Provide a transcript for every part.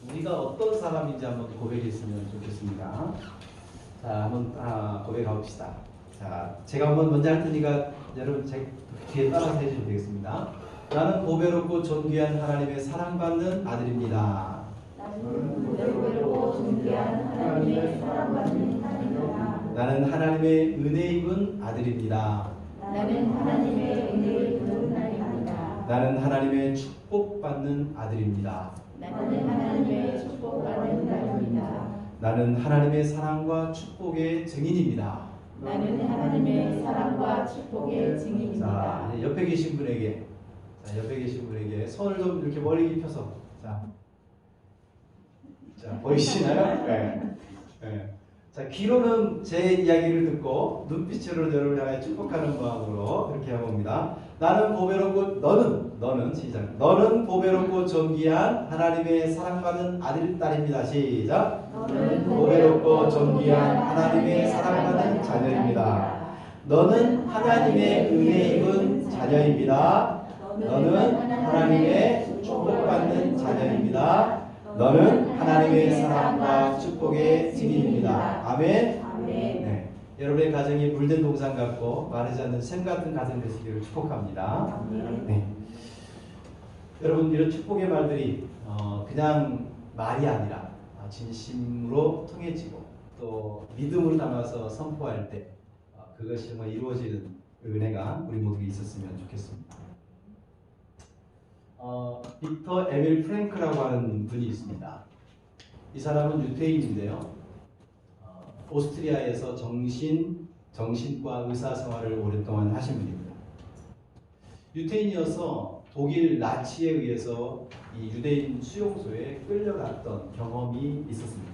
우리가 어떤 사람인지 한번 고백했으면 좋겠습니다. 자, 한번 고백해 봅시다. 자, 제가 한번 먼저 할 테니까 여러분 제 뒤에 따라서 해주시면 되겠습니다. 나는 보배롭고 존귀한 하나님의 사랑받는 아들입니다. 나는 보배롭고 존귀한 하나님의 사랑받는 아들입니다. 나는 하나님의 은혜 입은 아들입니다. 나는 하나님의 은혜를 입은 아들입니다. 나는 하나님의 축복받는 아들입니다. 나는 하나님의 축복받는 아들입니다. 나는 하나님의 사랑과 축복의 증인입니다. 나는 하나님의 사랑과 축복의 증인입니다. 자, 옆에 계신 분에게, 손을 좀 이렇게 멀리 펴서, 자, 보이시나요? 네. 네. 자, 귀로는 제 이야기를 듣고 눈빛으로 여러분을 향해 축복하는 마음으로 이렇게 해봅니다. 나는 보배롭고 너는 시작. 너는 보배롭고 존귀한 하나님의 사랑받는 아들 딸입니다. 시작. 너는 보배롭고 존귀한 하나님의 사랑받는 자녀입니다. 너는 하나님의 은혜 입은 자녀입니다. 너는 하나님의 축복받는 자녀입니다. 너는 하나님의 사랑과 축복의 증인입니다. 아멘. 아멘. 네. 여러분의 가정이 물된 동산 같고 마르지 않는 샘 같은 가정 되시기를 축복합니다. 네. 여러분, 이런 축복의 말들이 그냥 말이 아니라 진심으로 통해지고 또 믿음으로 담아서 선포할 때 그것이 정말 이루어지는 은혜가 우리 모두에게 있었으면 좋겠습니다. 빅터 에밀 프랭크라고 하는 분이 있습니다. 이 사람은 유태인인데요. 오스트리아에서 정신과 의사 생활을 오랫동안 하신 분입니다. 유태인이어서 독일 나치에 의해서 이 유대인 수용소에 끌려갔던 경험이 있었습니다.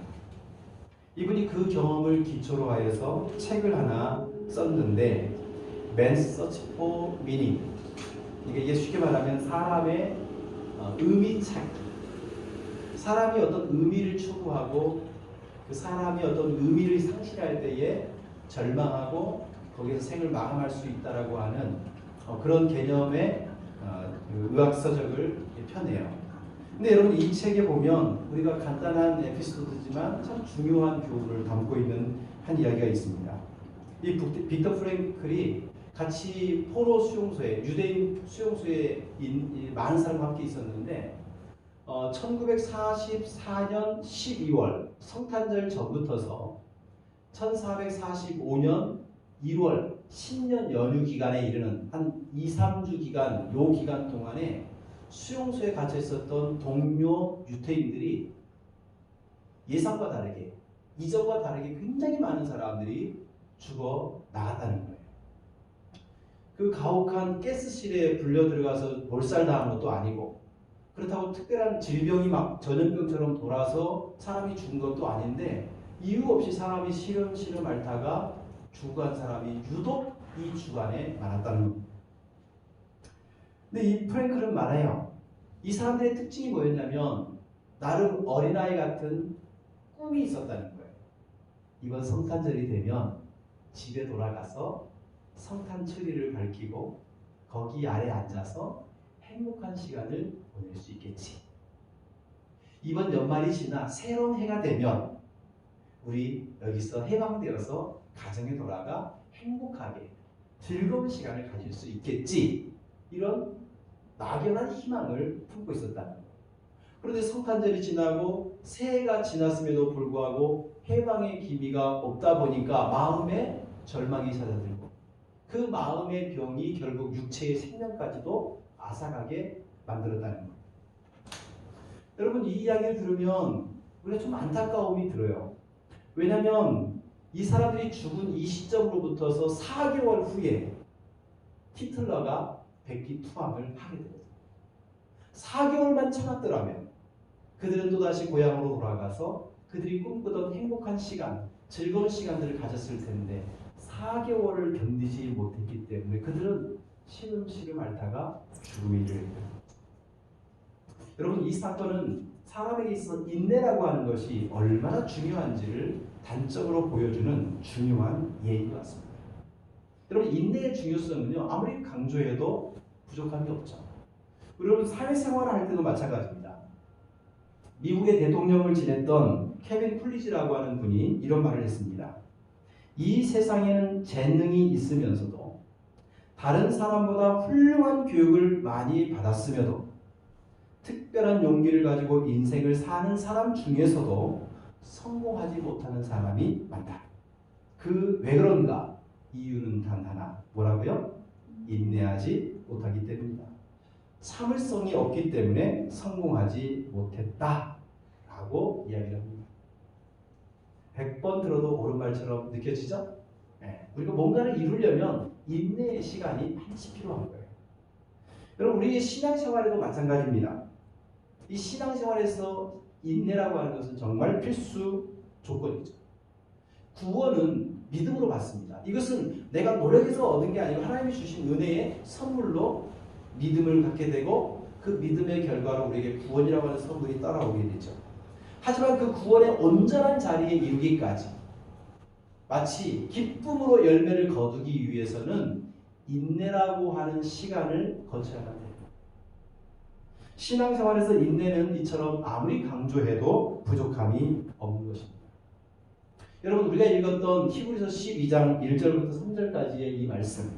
이분이 그 경험을 기초로 하여서 책을 하나 썼는데 Man's Search for Meaning, 이게 쉽게 말하면 사람의 의미 찾기, 사람이 어떤 의미를 추구하고 그 사람이 어떤 의미를 상실할 때에 절망하고 거기서 생을 마감할 수 있다라고 하는 그런 개념의 그 의학서적을 펴내요. 근데 여러분, 이 책에 보면 우리가 간단한 에피소드지만 참 중요한 교훈을 담고 있는 한 이야기가 있습니다. 이 빅터 프랭클이 같이 포로 수용소에, 유대인 수용소에 많은 사람과 함께 있었는데 1944년 12월 성탄절 전부터서 1445년 1월 신년 연휴 기간에 이르는 한 2-3주 기간, 요 기간 동안에 수용소에 갇혀 있었던 동료 유태인들이 예상과 다르게, 이전과 다르게 굉장히 많은 사람들이 죽어 나갔다는 거예요. 그 가혹한 가스실에 불려 들어가서 몰살당한 것도 아니고, 그렇다고 특별한 질병이 막 전염병처럼 돌아서 사람이 죽은 것도 아닌데, 이유 없이 사람이 시름시름 앓다가 죽어간 사람이 유독 이 주간에 많았다는 겁니다. 근데 이 프랭클은 말해요. 이 사람들의 특징이 뭐였냐면 나름 어린아이 같은 꿈이 있었다는 거예요. 이번 성탄절이 되면 집에 돌아가서 성탄 트리를 밝히고 거기 아래 앉아서 행복한 시간을 보낼 수 있겠지. 이번 연말이 지나 새로운 해가 되면 우리 여기서 해방되어서 가정에 돌아가 행복하게 즐거운 시간을 가질 수 있겠지. 이런 막연한 희망을 품고 있었다는 거예요. 그런데 성탄절이 지나고 새해가 지났음에도 불구하고 해방의 기미가 없다 보니까 마음에 절망이 찾아들고 그 마음의 병이 결국 육체의 생명까지도 앗아가게 만들었다는 거예요. 여러분, 이 이야기를 들으면 우리가 좀 안타까움이 들어요. 왜냐하면 이 사람들이 죽은 이 시점으로부터서 4개월 후에 히틀러가 백기 투항을 하게 됩니다. 4개월만 참았더라면 그들은 또다시 고향으로 돌아가서 그들이 꿈꾸던 행복한 시간, 즐거운 시간들을 가졌을 텐데 4개월을 견디지 못했기 때문에 그들은 시름시름 앓다가 죽음에 이르렀다. 여러분, 이 사건은 사람에게 있어서 인내라고 하는 것이 얼마나 중요한지를 단적으로 보여주는 중요한 예인 것 같습니다. 여러분, 인내의 중요성은요, 아무리 강조해도 부족함이 없죠. 여러분, 사회생활을 할 때도 마찬가지입니다. 미국의 대통령을 지냈던 케빈 쿨리지라고 하는 분이 이런 말을 했습니다. 이 세상에는 재능이 있으면서도 다른 사람보다 훌륭한 교육을 많이 받았음에도 특별한 용기를 가지고 인생을 사는 사람 중에서도 성공하지 못하는 사람이 많다. 왜 그런가? 이유는 단 하나. 뭐라고요? 인내하지 못하기 때문이다. 참을성이 없기 때문에 성공하지 못했다. 라고 이야기를 합니다. 100번 들어도 옳은 말처럼 느껴지죠? 네. 우리가 뭔가를 이루려면 인내의 시간이 반드시 필요한 거예요. 여러분, 우리의 신앙생활에도 마찬가지입니다. 이 신앙생활에서 인내라고 하는 것은 정말 필수 조건이죠. 구원은 믿음으로 받습니다. 이것은 내가 노력해서 얻은 게 아니고 하나님이 주신 은혜의 선물로 믿음을 갖게 되고 그 믿음의 결과로 우리에게 구원이라고 하는 선물이 따라오게 되죠. 하지만 그 구원의 온전한 자리에 이르기까지 마치 기쁨으로 열매를 거두기 위해서는 인내라고 하는 시간을 거쳐야만 돼요. 신앙생활에서 인내는 이처럼 아무리 강조해도 부족함이 없는 것입니다. 여러분, 우리가 읽었던 히브리서 12장 1절부터 3절까지의 이 말씀,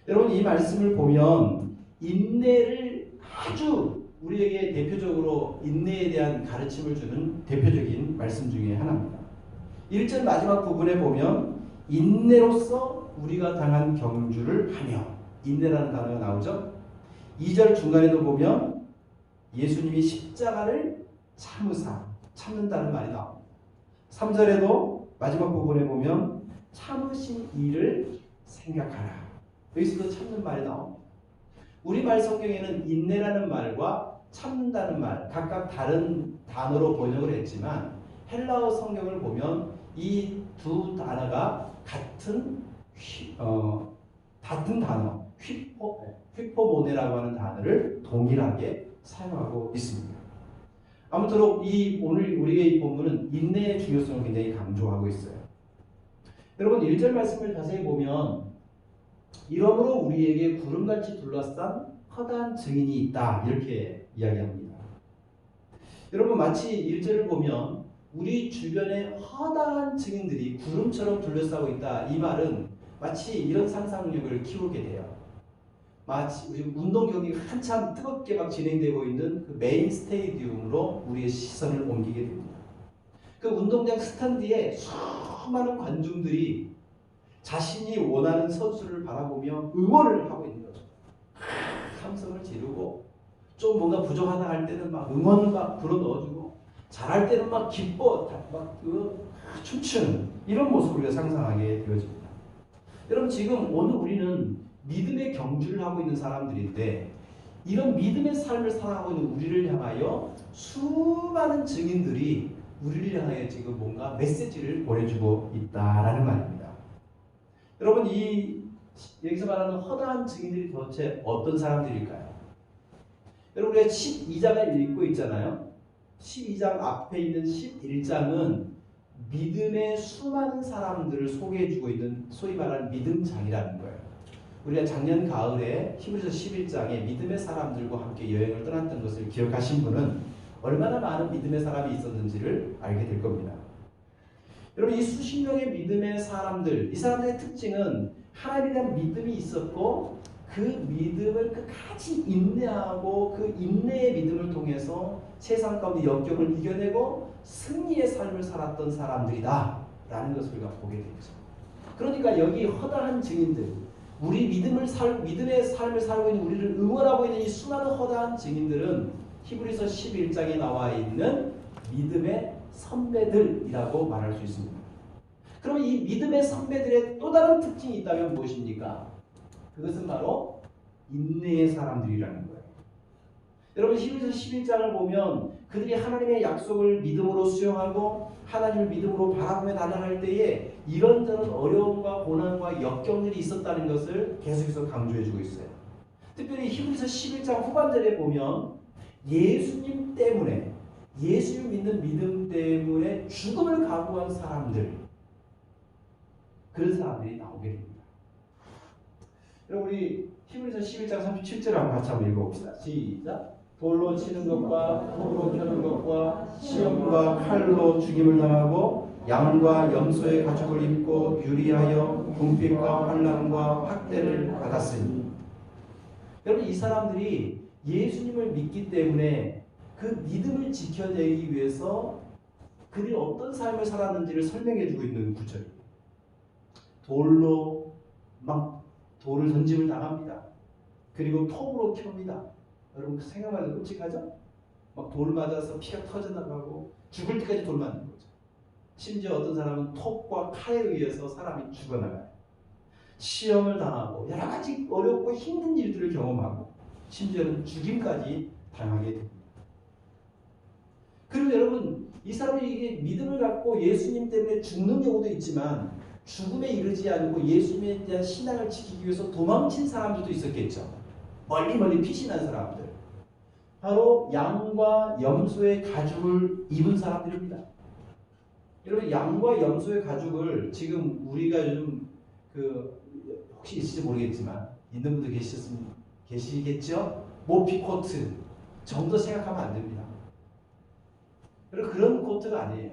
여러분 이 말씀을 보면 인내를 아주 우리에게 대표적으로 인내에 대한 가르침을 주는 대표적인 말씀 중에 하나입니다. 1절 마지막 부분에 보면 인내로서 우리가 당한 경주를 하며, 인내라는 단어가 나오죠. 2절 중간에도 보면 예수님이 십자가를 참으사, 참는다는 말이 나옵니다. 3절에도 마지막 부분에 보면 참으신 이를 생각하라, 여기서도 참는 말이 나옵니다. 우리말 성경에는 인내라는 말과 참는다는 말 각각 다른 단어로 번역을 했지만 헬라어 성경을 보면 이 두 단어가 같은 단어, 휘포모네라고 하는 단어를 동일하게 사용하고 있습니다. 아무쪼록 오늘 우리의 이 본문은 인내의 중요성을 굉장히 강조하고 있어요. 여러분 1절 말씀을 자세히 보면 이러므로 우리에게 구름같이 둘러싼 허다한 증인이 있다, 이렇게 이야기합니다. 여러분 마치 1절을 보면 우리 주변에 허다한 증인들이 구름처럼 둘러싸고 있다, 이 말은 마치 이런 상상력을 키우게 돼요. 마치 운동 경기가 한참 뜨겁게 막 진행되고 있는 그 메인 스테디움으로 우리의 시선을 옮기게 됩니다. 그 운동장 스탠드에 수많은 관중들이 자신이 원하는 선수를 바라보며 응원을 하고 있는 거죠. 함성을 지르고 좀 뭔가 부족하다 할 때는 막 응원을 막 불어 넣어주고 잘할 때는 막 기뻐 막 춤추는 이런 모습을 우리가 상상하게 되어집니다. 여러분 지금 오늘 우리는 믿음의 경주를 하고 있는 사람들인데 이런 믿음의 삶을 살아가고 있는 우리를 향하여 수많은 증인들이 우리를 향하여 지금 뭔가 메시지를 보내주고 있다라는 말입니다. 여러분 여기서 말하는 허다한 증인들이 도대체 어떤 사람들일까요? 여러분 우리가 12장을 읽고 있잖아요. 12장 앞에 있는 11장은 믿음의 수많은 사람들을 소개해주고 있는 소위 말하는 믿음장이라는 거예요. 우리가 작년 가을에 히브리서 11장에 믿음의 사람들과 함께 여행을 떠났던 것을 기억하신 분은 얼마나 많은 믿음의 사람이 있었는지를 알게 될 겁니다. 여러분 이 수십 명의 믿음의 사람들, 이 사람들의 특징은 하나님에 대한 믿음이 있었고 그 믿음을 끝까지 인내하고 그 인내의 믿음을 통해서 세상 가운데 역경을 이겨내고 승리의 삶을 살았던 사람들이다 라는 것을 우리가 보게 되죠. 그러니까 여기 허다한 증인들, 우리 믿음의 삶을 살고 있는 우리를 응원하고 있는 이 수많은 허다한 증인들은 히브리서 11장에 나와 있는 믿음의 선배들이라고 말할 수 있습니다. 그러면 이 믿음의 선배들의 또 다른 특징이 있다면 무엇입니까? 그것은 바로 인내의 사람들이라는 거예요. 여러분 히브리서 11장을 보면 그들이 하나님의 약속을 믿음으로 수용하고 하나님을 믿음으로 바라보며 나아갈 때에 이런저런 어려움과 고난과 역경들이 있었다는 것을 계속해서 강조해주고 있어요. 특별히 히브리서 11장 후반절에 보면 예수님 때문에, 예수를 믿는 믿음 때문에 죽음을 각오한 사람들, 그런 사람들이 나오게 됩니다. 여러분 우리 히브리서 11장 37절 한번 같이 한번 읽어봅시다. 시작. 돌로 치는 것과 톱으로 켜는 것과 시험과 칼로 죽임을 당하고 양과 염소의 가죽을 입고 유리하여 궁핍과 환난과 학대를 받았으니. 여러분, 이 사람들이 예수님을 믿기 때문에 그 믿음을 지켜내기 위해서 그들이 어떤 삶을 살았는지를 설명해 주고 있는 구절이에요. 돌로 막 돌을 던짐을 당합니다. 그리고 톱으로 켭니다. 여러분 생각만 해도 끔찍하죠? 막 돌 맞아서 피가 터져나가고 죽을 때까지 돌 맞는 거죠. 심지어 어떤 사람은 톱과 칼에 의해서 사람이 죽어나가요. 시험을 당하고 여러 가지 어렵고 힘든 일들을 경험하고 심지어는 죽임까지 당하게 됩니다. 그리고 여러분, 이 사람이 이게 믿음을 갖고 예수님 때문에 죽는 경우도 있지만 죽음에 이르지 않고 예수님에 대한 신앙을 지키기 위해서 도망친 사람들도 있었겠죠. 멀리 피신한 사람들. 바로 양과 염소의 가죽을 입은 사람들입니다. 여러분, 양과 염소의 가죽을 지금 우리가 요즘 혹시 있을지 모르겠지만 있는 분들 계시겠죠? 모피 코트 정도 생각하면 안 됩니다. 여러분, 그런 코트가 아니에요.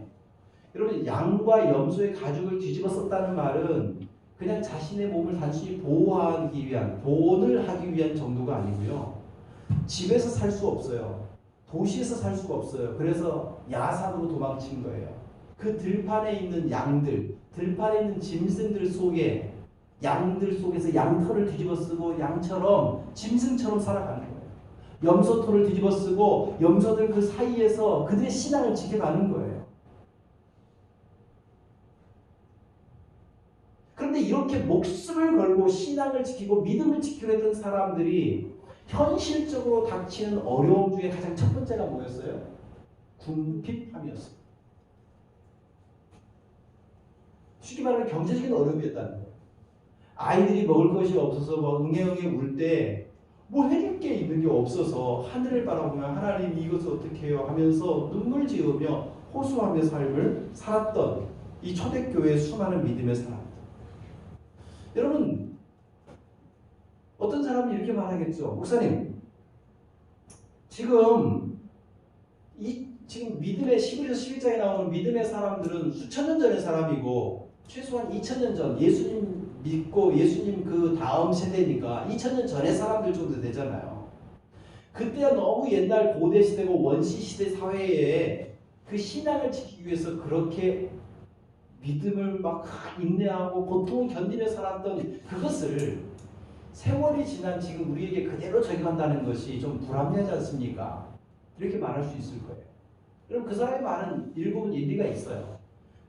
여러분, 양과 염소의 가죽을 뒤집어 썼다는 말은 그냥 자신의 몸을 단순히 보호하기 위한, 보온을 하기 위한 정도가 아니고요. 집에서 살 수 없어요. 도시에서 살 수가 없어요. 그래서 야산으로 도망친 거예요. 그 들판에 있는 양들, 들판에 있는 짐승들 속에, 양들 속에서 양털을 뒤집어 쓰고 양처럼 짐승처럼 살아가는 거예요. 염소털을 뒤집어 쓰고 염소들 그 사이에서 그들의 신앙을 지켜가는 거예요. 그런데 이렇게 목숨을 걸고 신앙을 지키고 믿음을 지키려 했던 사람들이 현실적으로 닥치는 어려움 중에 가장 첫 번째가 뭐였어요? 궁핍함이었어요. 쉽게 말하면 경제적인 어려움이었다는 거예요. 아이들이 먹을 것이 없어서 뭐 응애응애 울 때 뭐 해줄 게 있는 게 없어서 하늘을 바라보며 하나님 이것을 어떻게 해요 하면서 눈물 지으며 호소하며 삶을 살았던 이 초대교회의 수많은 믿음의 사람들. 여러분, 어떤 사람은 이렇게 말하겠죠. 목사님, 지금 믿음의 11에서 11장에 나오는 믿음의 사람들은 수천 년 전의 사람이고 최소한 2000년 전 예수님 믿고 예수님 그 다음 세대니까 2000년 전의 사람들 정도 되잖아요. 그때야 너무 옛날 고대 시대고 원시 시대 사회에 그 신앙을 지키기 위해서 그렇게 믿음을 막 인내하고 고통을 견디며 살았던 그것을 세월이 지난 지금 우리에게 그대로 적용한다는 것이 좀 불합리하지 않습니까? 이렇게 말할 수 있을 거예요. 그럼 그 사람의 말은 일부분 일리가 있어요.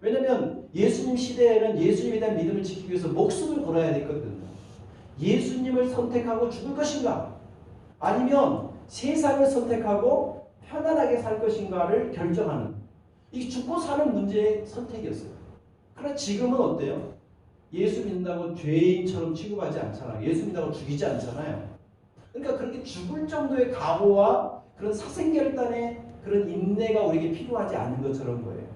왜냐하면 예수님 시대에는 예수님에 대한 믿음을 지키기 위해서 목숨을 걸어야 됐거든요. 예수님을 선택하고 죽을 것인가? 아니면 세상을 선택하고 편안하게 살 것인가를 결정하는 이 죽고 사는 문제의 선택이었어요. 그러나 지금은 어때요? 예수 믿는다고 죄인처럼 취급하지 않잖아요. 예수 믿는다고 죽이지 않잖아요. 그러니까 그렇게 죽을 정도의 각오와 그런 사생결단의 그런 인내가 우리에게 필요하지 않은 것처럼 거예요.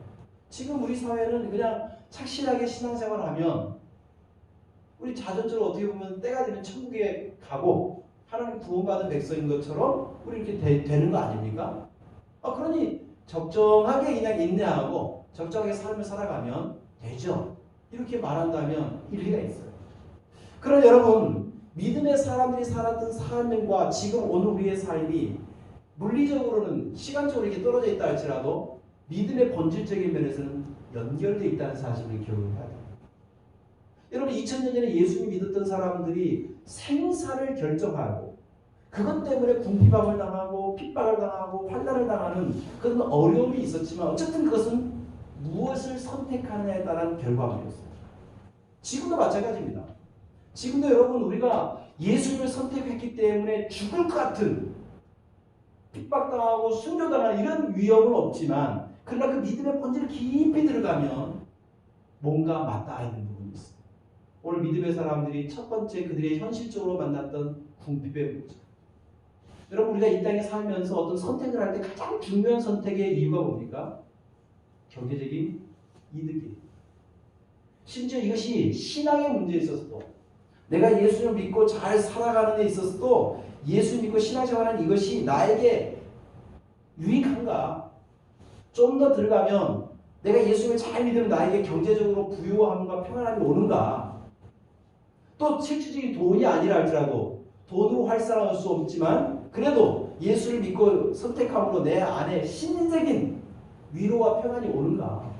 지금 우리 사회는 그냥 착실하게 신앙생활을 하면 우리 자전적으로 어떻게 보면 때가 되면 천국에 가고 하나님 구원받은 백성인 것처럼 우리 이렇게 되는 거 아닙니까? 그러니 적정하게 그냥 인내하고 적정하게 삶을 살아가면 되죠. 이렇게 말한다면 일리가 있어요. 그러나 여러분, 믿음의 사람들이 살았던 삶과 지금 오늘 우리의 삶이 물리적으로는 시간적으로 이렇게 떨어져 있다 할지라도 믿음의 본질적인 면에서는 연결되어 있다는 사실을 기억해야 돼요. 여러분, 2000년 전에 예수님 믿었던 사람들이 생사를 결정하고 그것 때문에 궁핍함을 당하고 핍박을 당하고 환난을 당하는 그런 어려움이 있었지만 어쨌든 그것은 무엇을 선택하느냐에 따른 결과물이었어요. 지금도 마찬가지입니다. 지금도 여러분, 우리가 예수님을 선택했기 때문에 죽을 것 같은 핍박당하고 순교당하는 이런 위험은 없지만 그러나 그 믿음의 본질을 깊이 들어가면 뭔가 맞닿아 있는 부분이 있어요. 오늘 믿음의 사람들이 첫 번째 그들이 현실적으로 만났던 궁핍의 문제. 여러분, 우리가 이 땅에 살면서 어떤 선택을 할 때 가장 중요한 선택의 이유가 뭡니까? 경제적인 이득이에요. 심지어 이것이 신앙의 문제에 있어서도 내가 예수를 믿고 잘 살아가는 데 있어서도 예수 믿고 신앙생활하는 이것이 나에게 유익한가? 좀 더 들어가면 내가 예수님을 잘 믿으면 나에게 경제적으로 부유함과 평안함이 오는가? 또 실질적인 돈이 아니라 할지라도 돈으로 활성화할 수 없지만 그래도 예수를 믿고 선택함으로 내 안에 신적인 위로와 평안이 오는가?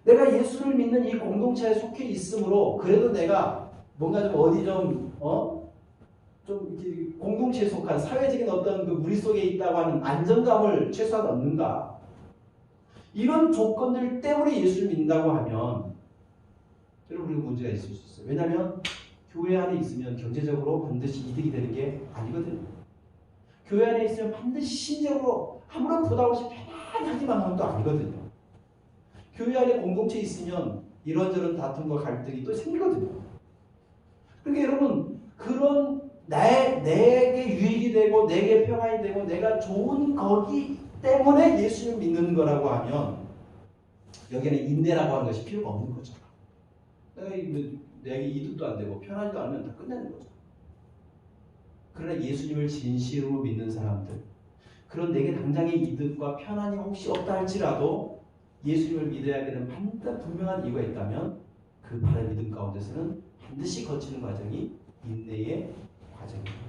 내가 예수를 믿는 이 공동체에 속해 있으므로 그래도 내가 뭔가 좀 어디 좀 이렇게 공동체에 속한 사회적인 어떤 그 무리 속에 있다고 하는 안정감을 최소한 얻는가? 이런 조건들 때문에 예수를 믿는다고 하면 여러분 우리가 문제가 있을 수 있어요. 왜냐하면 교회 안에 있으면 경제적으로 반드시 이득이 되는 게 아니거든요. 교회 안에 있으면 반드시 심적으로 아무런 부담 없이 편안하기만 하는 도 아니거든요. 교회 안에 공동체에 있으면 이런저런 다툼과 갈등이 또 생기거든요. 그러니까 여러분 그런 내게 유익이 되고 내게 평안이 되고 내가 좋은 거기 때문에 예수를 믿는 거라고 하면 여기는 인내라고 하는 것이 필요가 없는 거죠. 내게 이득도 안 되고 편하지도 않으면 다 끝내는 거죠. 그러나 예수님을 진실로 믿는 사람들, 그런 내게 당장의 이득과 편안이 혹시 없다 할지라도 예수님을 믿어야 되는 분명한 이유가 있다면 그 바른 믿음 가운데서는 반드시 거치는 과정이 인내의 과정입니다.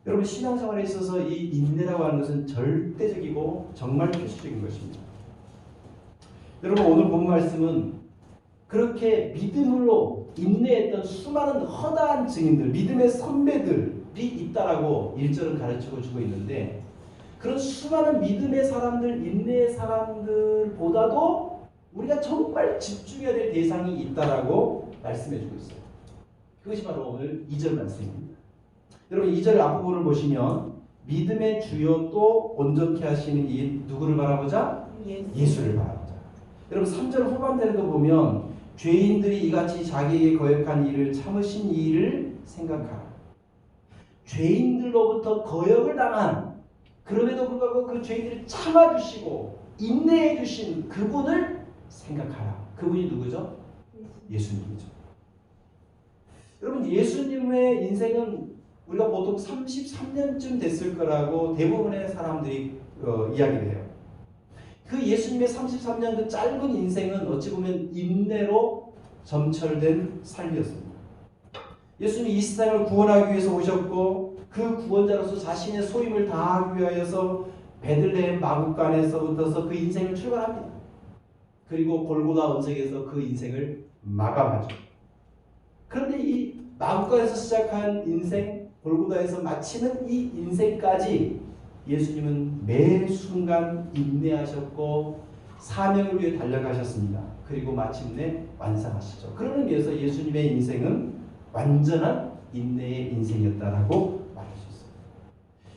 여러분 신앙생활에 있어서 이 인내라고 하는 것은 절대적이고 정말 필수적인 것입니다. 여러분 오늘 본 말씀은 그렇게 믿음으로 인내했던 수많은 허다한 증인들, 믿음의 선배들이 있다라고 1절은 가르치고 주고 있는데 그런 수많은 믿음의 사람들, 인내의 사람들보다도 우리가 정말 집중해야 될 대상이 있다라고 말씀해 주고 있어요. 그것이 바로 오늘 2절 말씀입니다. 여러분 2절 앞부분을 보시면 믿음의 주요 또 온전케 하시는 이 누구를 바라보자? 예수를 바라보자. 여러분 3절 후반대를 보면 죄인들이 이같이 자기에게 거역한 일을 참으신 일을 생각하라. 죄인들로부터 거역을 당한 그럼에도 불구하고 그 죄인들을 참아주시고 인내해주신 그분을 생각하라. 그분이 누구죠? 예수님이죠. 여러분 예수님의 인생은 우리가 보통 33년쯤 됐을 거라고 대부분의 사람들이 이야기를 해요. 그 예수님의 33년 그 짧은 인생은 어찌 보면 인내로 점철된 삶이었습니다. 예수님이 이 세상을 구원하기 위해서 오셨고 그 구원자로서 자신의 소임을 다하기 위하여서 베들레헴 마구간에서부터서 그 인생을 출발합니다. 그리고 골고다 언덕에서 그 인생을 마감하죠. 그런데 이 마구간에서 시작한 인생, 골고다에서 마치는 이 인생까지 예수님은 매 순간 인내하셨고 사명을 위해 달려가셨습니다. 그리고 마침내 완성하시죠. 그런 의미에서 예수님의 인생은 완전한 인내의 인생이었다라고 말할 수 있습니다.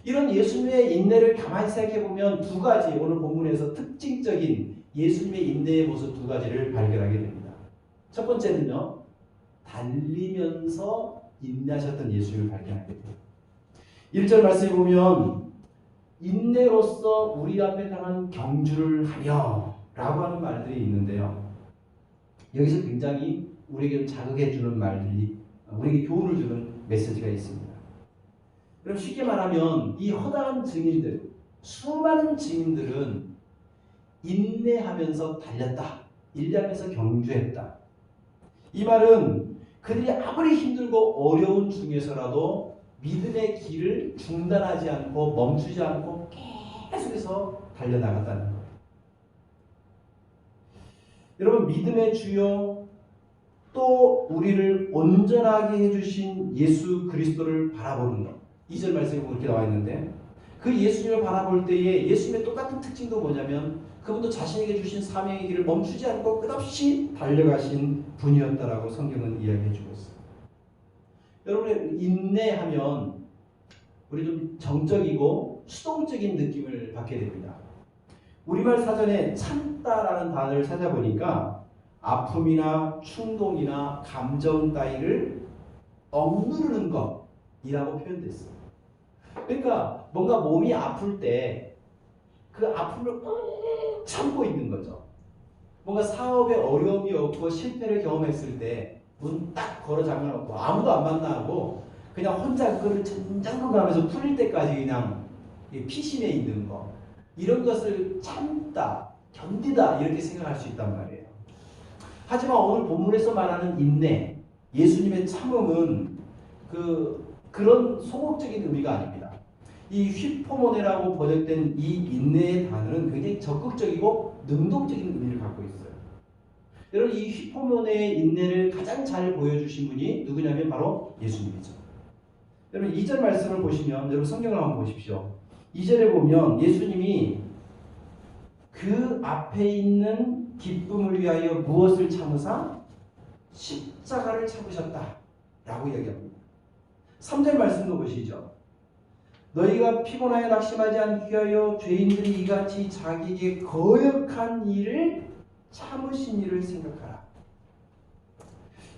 이런 예수님의 인내를 가만히 생각해보면 두 가지 오늘 본문에서 특징적인 예수님의 인내의 모습 두 가지를 발견하게 됩니다. 첫 번째는요. 달리면서 인내하셨던 예수님을 발견하게 돼요. 1절 말씀에 보면 인내로서 우리 앞에 당한 경주를 하여 라고 하는 말들이 있는데요. 여기서 굉장히 우리에게 자극해 주는 말들이 우리에게 교훈을 주는 메시지가 있습니다. 그럼 쉽게 말하면 이 허다한 증인들, 수많은 증인들은 인내하면서 달렸다. 인내하면서 경주했다. 이 말은 그들이 아무리 힘들고 어려운 중에서라도 믿음의 길을 중단하지 않고 멈추지 않고 계속해서 달려나갔다는 거예요. 여러분 믿음의 주요 또 우리를 온전하게 해주신 예수 그리스도를 바라보는 것. 2절 말씀에 그렇게 나와 있는데 그 예수님을 바라볼 때에 예수님의 똑같은 특징도 뭐냐면 그분도 자신에게 주신 사명의 길을 멈추지 않고 끝없이 달려가신 분이었다라고 성경은 이야기해 주고 있습니다. 여러분 인내하면 우리 좀 정적이고 수동적인 느낌을 받게 됩니다. 우리말 사전에 참다라는 단어를 찾아보니까 아픔이나 충동이나 감정 따위를 억누르는 것이라고 표현됐어요. 그러니까 뭔가 몸이 아플 때 그 아픔을 참고 있는 거죠. 뭔가 사업에 어려움이 없고 실패를 경험했을 때 문 딱 걸어 잠가놓고 아무도 안 만나고 그냥 혼자 그걸 전장구 가면서 풀릴 때까지 그냥 피신해 있는 거, 이런 것을 참다, 견디다 이렇게 생각할 수 있단 말이에요. 하지만 오늘 본문에서 말하는 인내, 예수님의 참음은 그런 소극적인 의미가 아닙니다. 이 휘포모네라고 번역된 이 인내의 단어는 굉장히 적극적이고 능동적인 의미를 갖고 있어요. 여러분, 이 휘포모네의 인내를 가장 잘 보여주신 분이 누구냐면 바로 예수님이죠. 여러분 2절 말씀을 보시면, 여러분 성경을 한번 보십시오. 2절에 보면 예수님이 그 앞에 있는 기쁨을 위하여 무엇을 참으사? 십자가를 참으셨다 라고 이야기합니다. 3절 말씀도 보시죠. 너희가 피곤하여 낙심하지 않기 위하여 죄인들이 이같이 자기에게 거역한 일을 참으신 일을 생각하라.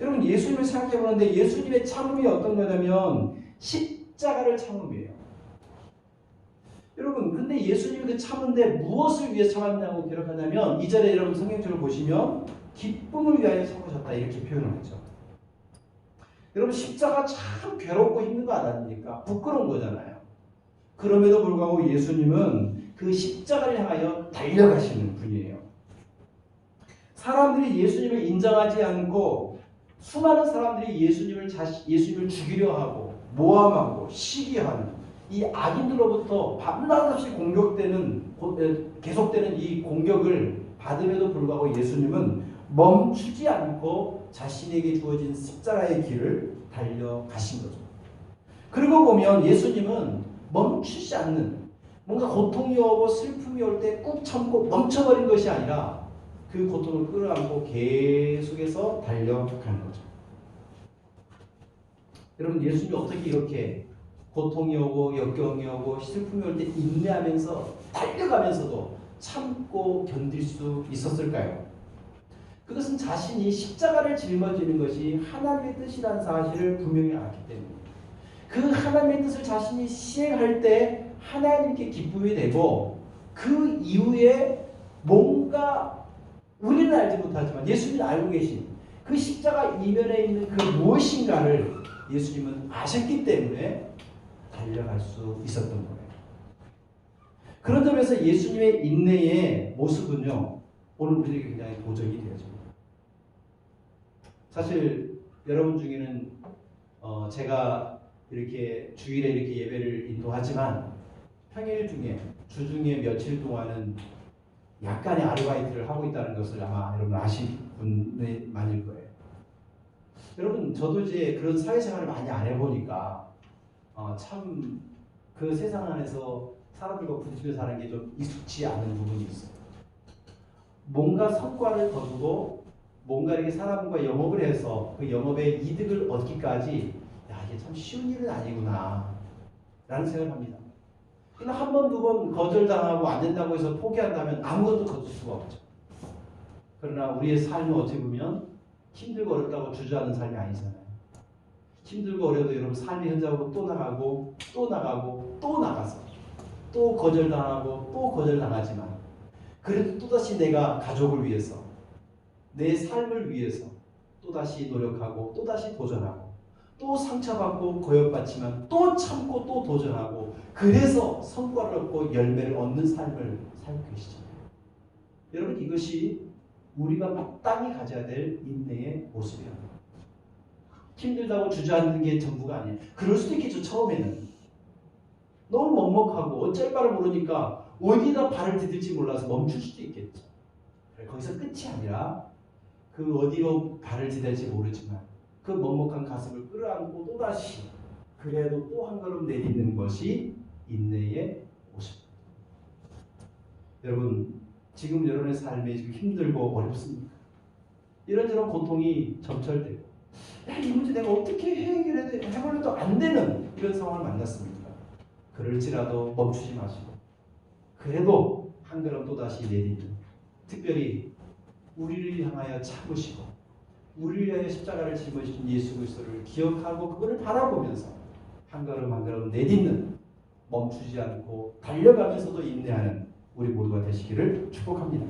여러분 예수님을 생각해 보는데 예수님의 참음이 어떤 거냐면 십자가를 참음이에요. 여러분 근데 예수님이 그 참은데 무엇을 위해 참았냐고 기록하냐면 2절에 여러분 성경책을 보시면 기쁨을 위하여 참으셨다 이렇게 표현을 하죠. 여러분 십자가 참 괴롭고 힘든 거 아닙니까? 부끄러운 거잖아요. 그럼에도 불구하고 예수님은 그 십자가를 향하여 달려가시는 분이에요. 사람들이 예수님을 인정하지 않고 수많은 사람들이 예수님을 죽이려 하고 모함하고 시기하는 이 악인들로부터 밤낮 없이 계속되는 이 공격을 받음에도 불구하고 예수님은 멈추지 않고 자신에게 주어진 십자가의 길을 달려가신 거죠. 그리고 보면 예수님은 멈추지 않는, 뭔가 고통이 오고 슬픔이 올 때 꾹 참고 멈춰버린 것이 아니라 그 고통을 끌어안고 계속해서 달려가는 거죠. 여러분 예수님이 어떻게 이렇게 고통이 오고 역경이 오고 슬픔이 올 때 인내하면서 달려가면서도 참고 견딜 수 있었을까요? 그것은 자신이 십자가를 짊어지는 것이 하나님의 뜻이라는 사실을 분명히 알았기 때문입니다. 그 하나님의 뜻을 자신이 시행할 때 하나님께 기쁨이 되고 그 이후에 뭔가 우리는 알지 못하지만 예수님이 알고 계신 그 십자가 이면에 있는 그 무엇인가를 예수님은 아셨기 때문에 달려갈 수 있었던 거예요. 그런 점에서 예수님의 인내의 모습은요, 오늘 우리에게 굉장히 도전이 되어집니다. 사실 여러분 중에는 제가 이렇게 주일에 이렇게 예배를 인도하지만 평일 중에 주중에 며칠 동안은 약간의 아르바이트를 하고 있다는 것을 아마 여러분 아실 분이 많을 거예요. 여러분 저도 이제 그런 사회생활을 많이 안 해보니까 참 그 세상 안에서 사람들과 부딪히며 사는 게 좀 익숙지 않은 부분이 있어요. 뭔가 성과를 거두고 뭔가 이렇게 사람과 영업을 해서 그 영업의 이득을 얻기까지 이게 참 쉬운 일은 아니구나 라는 생각을 합니다. 그러나 한 번, 두 번 거절당하고 안 된다고 해서 포기한다면 아무것도 거둘 수가 없죠. 그러나 우리의 삶은 어떻게 보면 힘들고 어렵다고 주저하는 삶이 아니잖아요. 힘들고 어려도 여러분 삶의 현장으로 또 나가고 또 나가고 또 나가서 또 거절당하고 또 거절당하지만 그래도 또다시 내가 가족을 위해서 내 삶을 위해서 또다시 노력하고 또다시 도전하고 또 상처받고 고역받지만 또 참고 또 도전하고 그래서 성과를 얻고 열매를 얻는 삶을 살고 계시잖아요. 여러분 이것이 우리가 마땅히 가져야 될 인내의 모습이랍니다. 힘들다고 주저앉는 게 전부가 아니에요. 그럴 수도 있겠죠. 처음에는 너무 먹먹하고 어쩔 바를 모르니까 어디다 발을 디딜지 몰라서 멈출 수도 있겠죠. 거기서 끝이 아니라 그 어디로 발을 디딜지 모르지만 그 먹먹한 가슴을 끌어안고 또다시 그래도 또 한 걸음 내딛는 것이 인내의 모습입니다. 여러분 지금 여러분의 삶이 지금 힘들고 어렵습니까? 이런저런 고통이 점철되고 이 문제 내가 어떻게 해보려도 안 되는 이런 상황을 만났습니까? 그럴지라도 멈추지 마시고 그래도 한 걸음 또다시 내딛는, 특별히 우리를 향하여 참으시고 우리를 위하여 십자가를 짊어지신 예수 그리스도를 기억하고 그분을 바라보면서 한 걸음 한 걸음 내딛는, 멈추지 않고 달려가면서도 인내하는 우리 모두가 되시기를 축복합니다.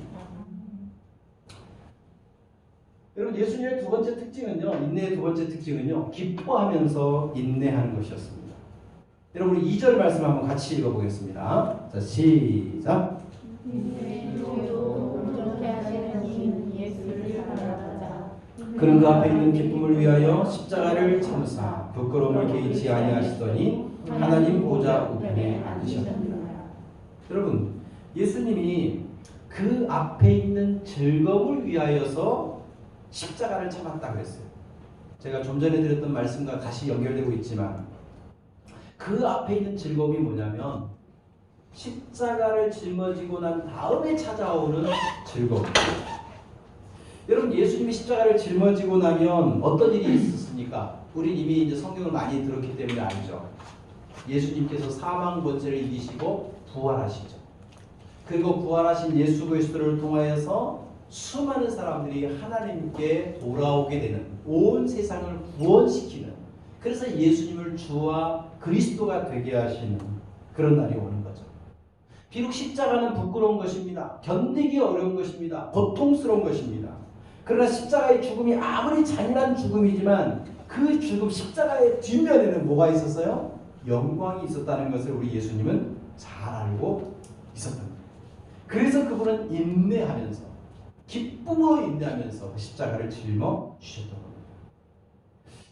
여러분 예수님의 두 번째 특징은요. 인내의 두 번째 특징은요. 기뻐하면서 인내하는 것이었습니다. 여러분 우리 2절 말씀 한번 같이 읽어보겠습니다. 자 시작. 그는 그 앞에 있는 기쁨을 위하여 십자가를 참으사 부끄러움을 개의치 아니하시더니 하나님 보좌 우편에 앉으셨습니다. 여러분 예수님이 그 앞에 있는 즐거움을 위하여서 십자가를 참았다 그랬어요. 제가 좀 전에 드렸던 말씀과 다시 연결되고 있지만 그 앞에 있는 즐거움이 뭐냐면 십자가를 짊어지고 난 다음에 찾아오는 즐거움. 여러분 예수님이 십자가를 짊어지고 나면 어떤 일이 있었습니까? 우리 이미 이제 성경을 많이 들었기 때문에 알죠. 예수님께서 사망 권세를 이기시고 부활하시죠. 그리고 부활하신 예수 그리스도를 통하여서 수많은 사람들이 하나님께 돌아오게 되는, 온 세상을 구원시키는, 그래서 예수님을 주와 그리스도가 되게 하시는 그런 날이 오는 거죠. 비록 십자가는 부끄러운 것입니다. 견디기 어려운 것입니다. 고통스러운 것입니다. 그러나 십자가의 죽음이 아무리 잔인한 죽음이지만 그 죽음, 십자가의 뒷면에는 뭐가 있었어요? 영광이 있었다는 것을 우리 예수님은 잘 알고 있었던 거예요. 그래서 그분은 인내하면서, 기쁨으로 인내하면서 그 십자가를 짊어 주셨던 겁니다.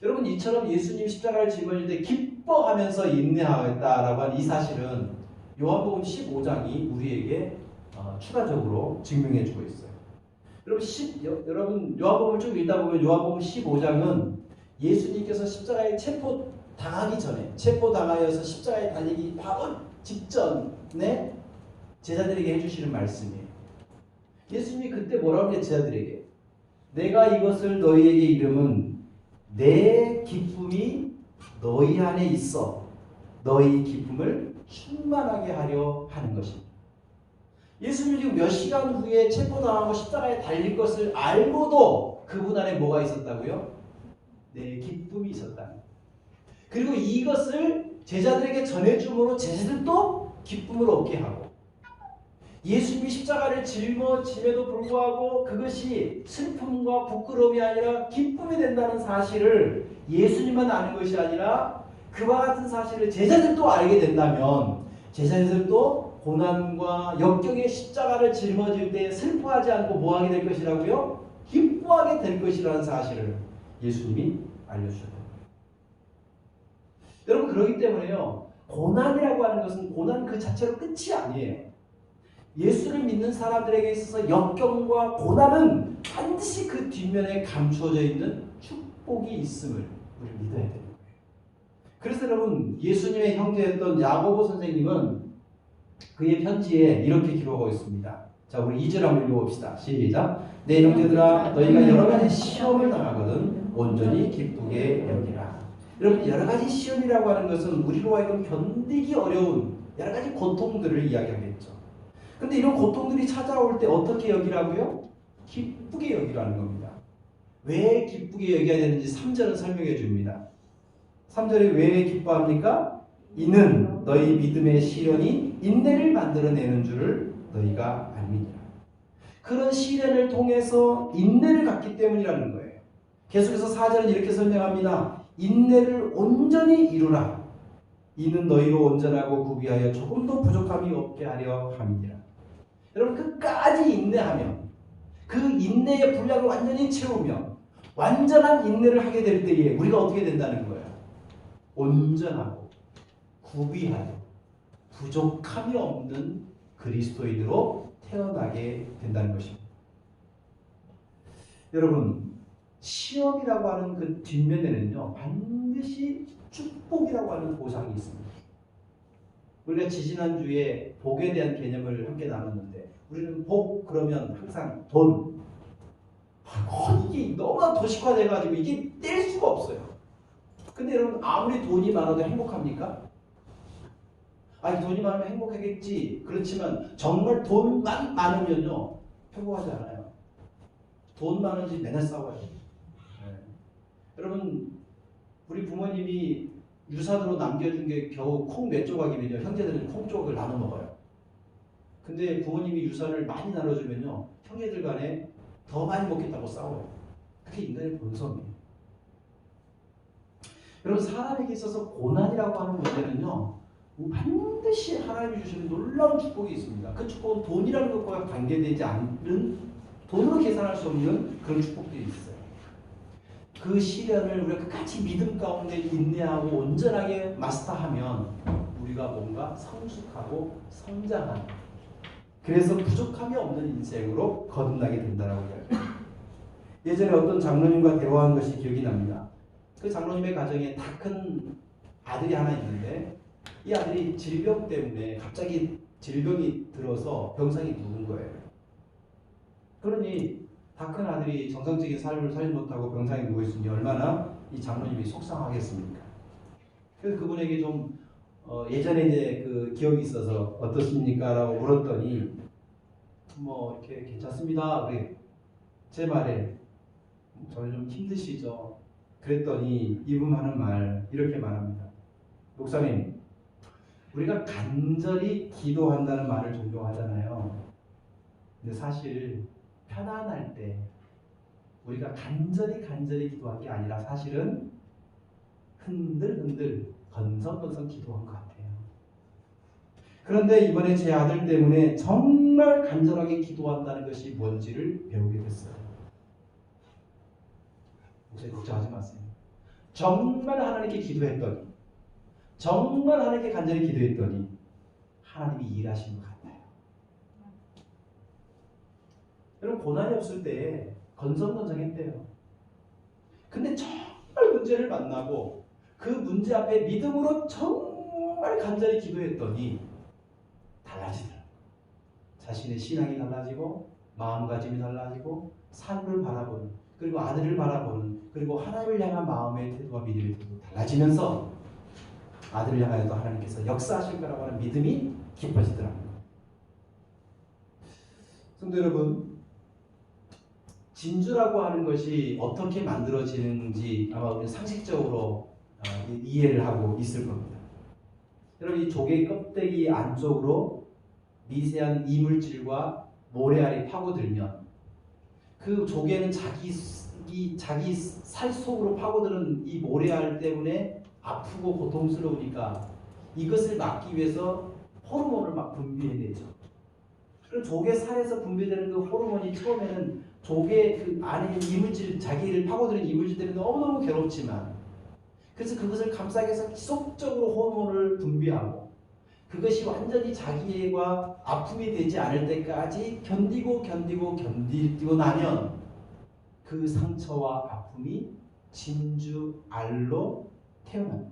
여러분 이처럼 예수님 십자가를 짊어질 때 기뻐하면서 인내하겠다라고 하는 이 사실은 요한복음 15장이 우리에게 추가적으로 증명해 주고 있어요. 여러분 요한복음을 쭉 읽다 보면 요한복음 15장은 예수님께서 십자가에 체포당하기 전에, 체포당하여서 십자가에 달리기 바로 직전에 제자들에게 해주시는 말씀이에요. 예수님이 그때 뭐라고 했냐 제자들에게, 내가 이것을 너희에게 이름은 내 기쁨이 너희 안에 있어 너희 기쁨을 충만하게 하려 하는 것입니다. 예수님이 지금 몇 시간 후에 체포당하고 십자가에 달릴 것을 알고도 그분 안에 뭐가 있었다고요? 내 기쁨이 있었다. 그리고 이것을 제자들에게 전해줌으로 제자들도 기쁨을 얻게 하고, 예수님이 십자가를 짊어짐에도 불구하고 그것이 슬픔과 부끄러움이 아니라 기쁨이 된다는 사실을 예수님만 아는 것이 아니라 그와 같은 사실을 제자들도 알게 된다면 제자들도 고난과 역경의 십자가를 짊어질 때 슬퍼하지 않고 뭐하게 될 것이라고요? 기뻐하게 될 것이라는 사실을 예수님이 알려주셨다. 여러분 그렇기 때문에요, 고난이라고 하는 것은 고난 그 자체로 끝이 아니에요. 예수를 믿는 사람들에게 있어서 역경과 고난은 반드시 그 뒷면에 감추어져 있는 축복이 있음을 우리 믿어야 되는 거예요. 그래서 여러분 예수님의 형제였던 야고보 선생님은 그의 편지에 이렇게 기록하고 있습니다. 자 우리 2절 한번 읽어봅시다. 시작. 내 형제들아 너희가 여러 가지 시험을 당하거든 온전히 기쁘게 여기라. 여러분 여러 가지 시험이라고 하는 것은 우리로 하여금 견디기 어려운 여러 가지 고통들을 이야기하겠죠. 근데 이런 고통들이 찾아올 때 어떻게 여기라고요? 기쁘게 여기라는 겁니다. 왜 기쁘게 여겨야 되는지 3절은 설명해 줍니다. 3절에 왜 기뻐합니까? 이는 너희 믿음의 시련이 인내를 만들어내는 줄을 너희가 알미니라. 그런 시련을 통해서 인내를 갖기 때문이라는 거예요. 계속해서 4절은 이렇게 설명합니다. 인내를 온전히 이루라. 이는 너희로 온전하고 구비하여 조금도 부족함이 없게 하려 함이니라. 여러분 끝까지 인내하면, 그 인내의 분량을 완전히 채우면 완전한 인내를 하게 될 때에 우리가 어떻게 된다는 거예요? 온전하고 구비하여 부족함이 없는 그리스도인으로 태어나게 된다는 것입니다. 여러분 시험이라고 하는 그 뒷면에는요 반드시 축복이라고 하는 보상이 있습니다. 우리가 지지난주에 복에 대한 개념을 함께 나눴는데, 우리는 복 그러면 항상 돈, 이게 너무나 도식화돼가지고 이게 뗄 수가 없어요. 근데 여러분 아무리 돈이 많아도 행복합니까? 아니 돈이 많으면 행복하겠지. 그렇지만 정말 돈만 많으면요 행복하지 않아요. 돈 많은 집 맨날 싸워요. 네. 여러분 우리 부모님이 유산으로 남겨준 게 겨우 콩 몇 조각이면요 형제들은 콩 조각을 나눠 먹어요. 근데 부모님이 유산을 많이 나눠주면요 형제들 간에 더 많이 먹겠다고 싸워요. 그게 인간의 본성이에요. 여러분 사람에게 있어서 고난이라고 하는 문제는요. 반드시 하나님이 주시는 놀라운 축복이 있습니다. 그 축복은 돈이라는 것과 관계되지 않는 돈으로 계산할 수 없는 그런 축복들이 있어요. 그 시련을 우리가 끝까지 믿음 가운데 인내하고 온전하게 마스터하면 우리가 뭔가 성숙하고 성장하는 그래서 부족함이 없는 인생으로 거듭나게 된다라고 이야기합니다. 예전에 어떤 장로님과 대화한 것이 기억이 납니다. 그 장로님의 가정에 다 큰 아들이 하나 있는데 이 아들이 질병 때문에 갑자기 질병이 들어서 병상에 누운 거예요. 그러니 다 큰 아들이 정상적인 삶을 살지 못하고 병상에 누워 있으니 얼마나 이 장로님이 속상하겠습니까? 그래서 그분에게 좀 예전에 이제 그 기억이 있어서 어떻습니까? 라고 물었더니 뭐 이렇게 괜찮습니다. 그래. 제 말에 저는 좀 힘드시죠? 그랬더니 이분 하는 말 이렇게 말합니다. 목사님, 우리가 간절히 기도한다는 말을 종종 하잖아요. 근데 사실 편안할 때 우리가 간절히 기도한 게 아니라 사실은 흔들흔들 건성건성 기도한 것 같아요. 그런데 이번에 제 아들 때문에 정말 간절하게 기도한다는 것이 뭔지를 배우게 됐어요. 목사님 걱정하지 마세요. 정말 하나님께 기도했더니 정말 하나님께 간절히 기도했더니 하나님이 일하신 것 같아요. 여러분 고난이 없을 때 건성건성했대요. 근데 정말 문제를 만나고 그 문제 앞에 믿음으로 정말 간절히 기도했더니 달라지더라고요. 자신의 신앙이 달라지고 마음가짐이 달라지고 삶을 바라보는 그리고 아들을 바라보는 그리고 하나님을 향한 마음의 태도와 믿음의 태도가 달라지면서 아들을 향하여도 하나님께서 역사하실 거라고 하는 믿음이 깊어지더라고요. 성도 여러분, 진주라고 하는 것이 어떻게 만들어지는지 아마 우리는 상식적으로 이해를 하고 있을 겁니다. 여러분 이 조개 껍데기 안쪽으로 미세한 이물질과 모래알이 파고들면 그 조개는 자기 살 속으로 파고드는 이 모래알 때문에 아프고 고통스러우니까 이것을 막기 위해서 호르몬을 막 분비해내죠. 그럼 조개 살에서 분비되는 그 호르몬이 처음에는 조개 그 안에 있는 이물질, 자기를 파고드는 이물질 때문에 너무너무 괴롭지만 그래서 그것을 감싸기 위해서 지속적으로 호르몬을 분비하고 그것이 완전히 자기애가 아픔이 되지 않을 때까지 견디고 나면 그 상처와 아픔이 진주알로 태어납니다.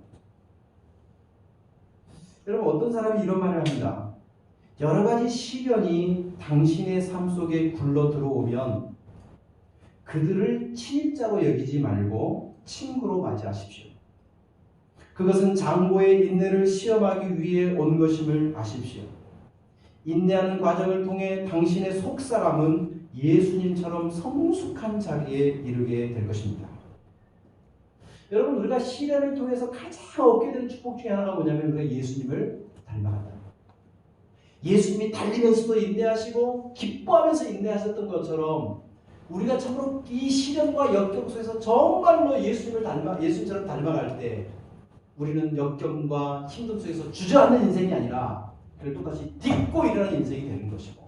여러분 어떤 사람이 이런 말을 합니다. 여러 가지 시련이 당신의 삶 속에 굴러 들어오면 그들을 친입자로 여기지 말고 친구로 맞이하십시오. 그것은 장고의 인내를 시험하기 위해 온 것임을 아십시오. 인내하는 과정을 통해 당신의 속사람은 예수님처럼 성숙한 자리에 이르게 될 것입니다. 여러분 우리가 시련을 통해서 가장 얻게 되는 축복 중에 하나가 뭐냐면 우리가 예수님을 닮아간다. 예수님이 달리면서도 인내하시고 기뻐하면서 인내하셨던 것처럼 우리가 참으로 이 시련과 역경 속에서 정말로 예수님처럼 닮아갈 때 우리는 역경과 힘듦 속에서 주저앉는 인생이 아니라 그를 똑같이 딛고 일어나는 인생이 되는 것이고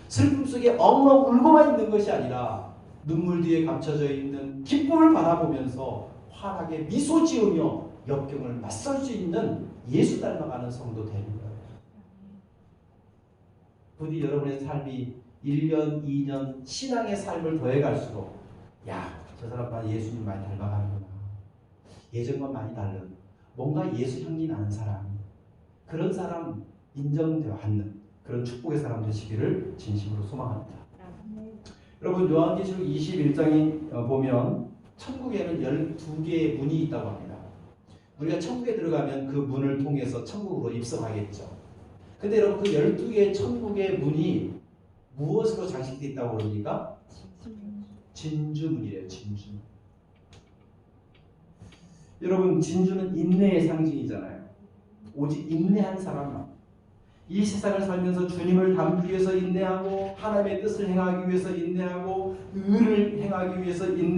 슬픔 속에 엉엉 울고만 있는 것이 아니라 눈물 뒤에 감춰져 있는 기쁨을 바라보면서 환하게 미소 지으며 역경을 맞설 수 있는 예수 닮아가는 성도 되는 거예요. 부디 여러분의 삶이 1년, 2년 신앙의 삶을 더해갈수록 저 사람 예수님 많이 닮아가는구나. 예전과 많이 다른 뭔가 예수 향기 나는 사람 그런 사람 인정되는 그런 축복의 사람 되시기를 진심으로 소망합니다. 여러분 요한계시록 21장에 보면 천국에는 12개의 문이 있다고 합니다. 우리가 천국에 들어가면 그 문을 통해서 천국으로 입성하겠죠. 근데 여러분 그 12개의 천국의 문이 무엇으로 장식되어 있다고 그러니까? 진주문이래요. 진주. 여러분 진주는 인내의 상징이잖아요. 오직 인내한 사람만. 이 세상을 살면서 주님을 닮기 위해서 인내하고 하나님의 뜻을 행하기 위해서 인내하고 의를 행하기 위해서 인내하고